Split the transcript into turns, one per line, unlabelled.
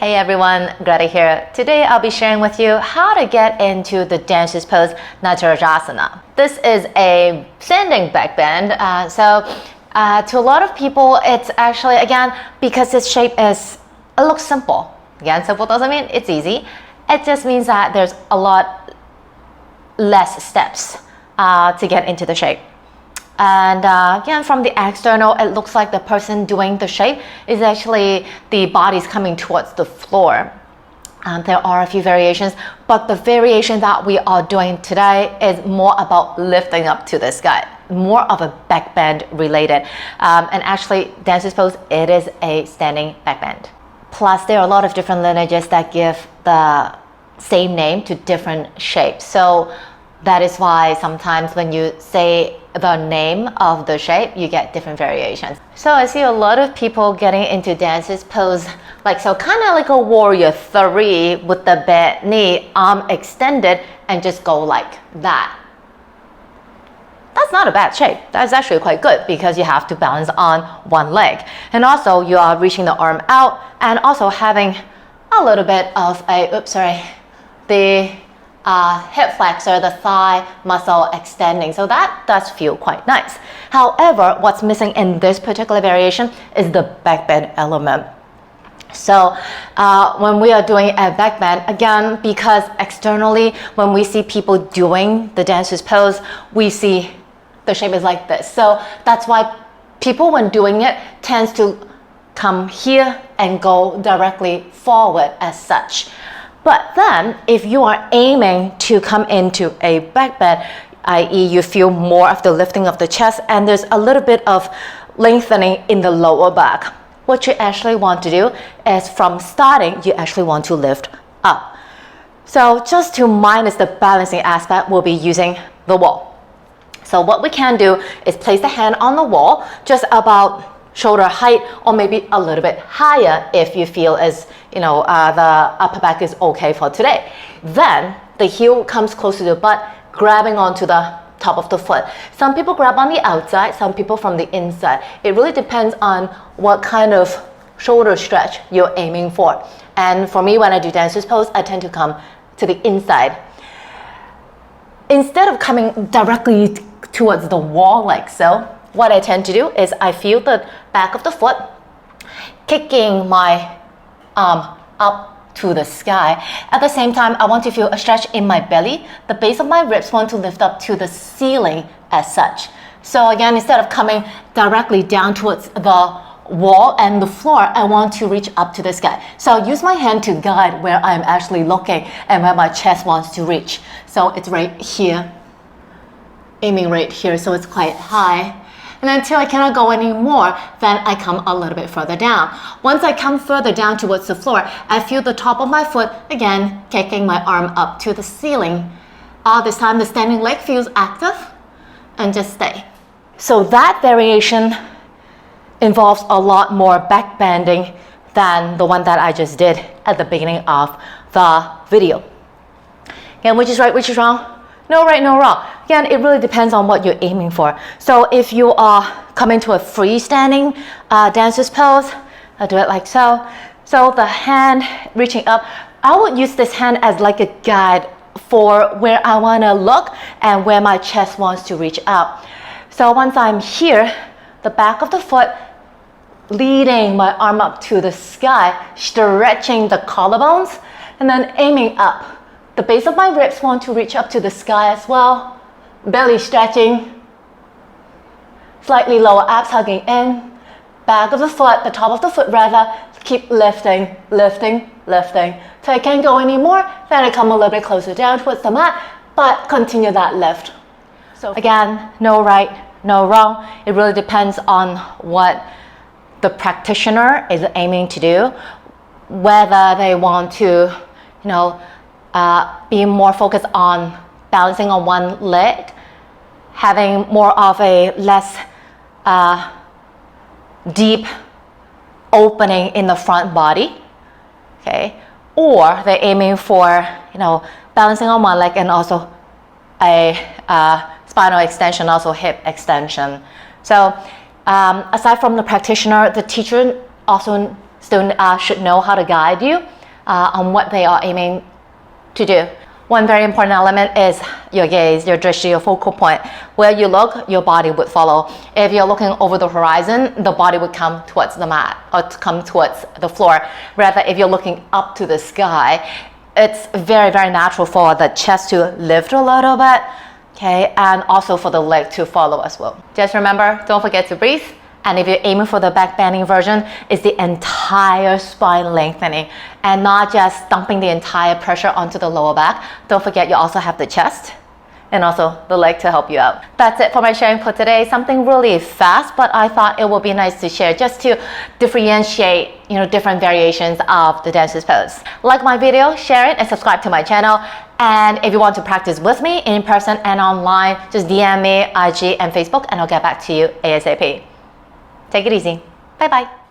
Hey everyone, Greta here. Today I'll be sharing with you how to get into the dancer's pose Natarajasana. This is a standing back bend. To a lot of people, it's actually, again, because this shape it looks simple. Again, simple doesn't mean it's easy. It just means that there's a lot less steps to get into the shape. And again, from the external, it looks like the person doing the shape is actually the body's coming towards the floor. There are a few variations, but the variation that we are doing today is more about lifting up to the sky, more of a back bend related. And actually, dancer's pose, it is a standing back bend. Plus, there are a lot of different lineages that give the same name to different shapes. So that is why sometimes when you say the name of the shape, you get different variations. So I see a lot of people getting into dancer's pose like so, kind of like a warrior 3 with the bent knee, arm extended, and just go like that. That's not a bad shape. That's actually quite good because you have to balance on one leg. And also you are reaching the arm out and also having a little bit of the hip flexor, the thigh muscle extending. So that does feel quite nice. However, what's missing in this particular variation is the back bend element. So when we are doing a back bend, again, because externally, when we see people doing the dancer's pose, we see the shape is like this. So that's why people, when doing it, tends to come here and go directly forward as such. But then, if you are aiming to come into a back bend, i.e. you feel more of the lifting of the chest and there's a little bit of lengthening in the lower back, what you actually want to do is from starting, you actually want to lift up. So just to minus the balancing aspect, we'll be using the wall. So what we can do is place the hand on the wall, just about shoulder height or maybe a little bit higher if you feel as the upper back is okay for today. Then the heel comes close to the butt, grabbing onto the top of the foot. Some people grab on the outside, some people from the inside. It really depends on what kind of shoulder stretch you're aiming for. And for me, when I do dancer's pose, I tend to come to the inside. Instead of coming directly towards the wall like so, what I tend to do is I feel the back of the foot kicking my arm up to the sky. At the same time, I want to feel a stretch in my belly. The base of my ribs want to lift up to the ceiling as such. So again, instead of coming directly down towards the wall and the floor, I want to reach up to the sky. So I'll use my hand to guide where I'm actually looking and where my chest wants to reach. So it's right here, aiming right here, so it's quite high. And until I cannot go anymore, then I come a little bit further down. Once I come further down towards the floor, I feel the top of my foot, again, kicking my arm up to the ceiling. This time the standing leg feels active, and just stay. So that variation involves a lot more back bending than the one that I just did at the beginning of the video. Again, which is right, which is wrong? No right, no wrong. Again, it really depends on what you're aiming for. So if you are coming to a freestanding dancer's pose, I'll do it like so. So the hand reaching up, I would use this hand as like a guide for where I want to look and where my chest wants to reach out. So once I'm here, the back of the foot, leading my arm up to the sky, stretching the collarbones, and then aiming up. The base of my ribs want to reach up to the sky as well. Belly stretching. Slightly lower abs hugging in. Back of the foot, the top of the foot rather, keep lifting, lifting, lifting. Till I can't go anymore, then I come a little bit closer down towards the mat, but continue that lift. So again, no right, no wrong. It really depends on what the practitioner is aiming to do, whether they want to, be more focused on balancing on one leg, having more of a less deep opening in the front body, okay? Or they're aiming for, balancing on one leg and also a spinal extension, also hip extension. So aside from the practitioner, the teacher also should know how to guide you on what they are aiming to do. One very important element is your gaze, your drishti, your focal point. Where you look, your body would follow. If you're looking over the horizon, the body would come towards the mat or to come towards the floor. Rather, if you're looking up to the sky, it's very, very natural for the chest to lift a little bit, okay, and also for the leg to follow as well. Just remember, don't forget to breathe. And if you're aiming for the back bending version, it's the entire spine lengthening and not just dumping the entire pressure onto the lower back. Don't forget you also have the chest and also the leg to help you out. That's it for my sharing for today. Something really fast, but I thought it would be nice to share just to differentiate, different variations of the dancer's pose. Like my video, share it, and subscribe to my channel. And if you want to practice with me in person and online, just DM me, IG, and Facebook, and I'll get back to you ASAP. Take it easy. Bye-bye.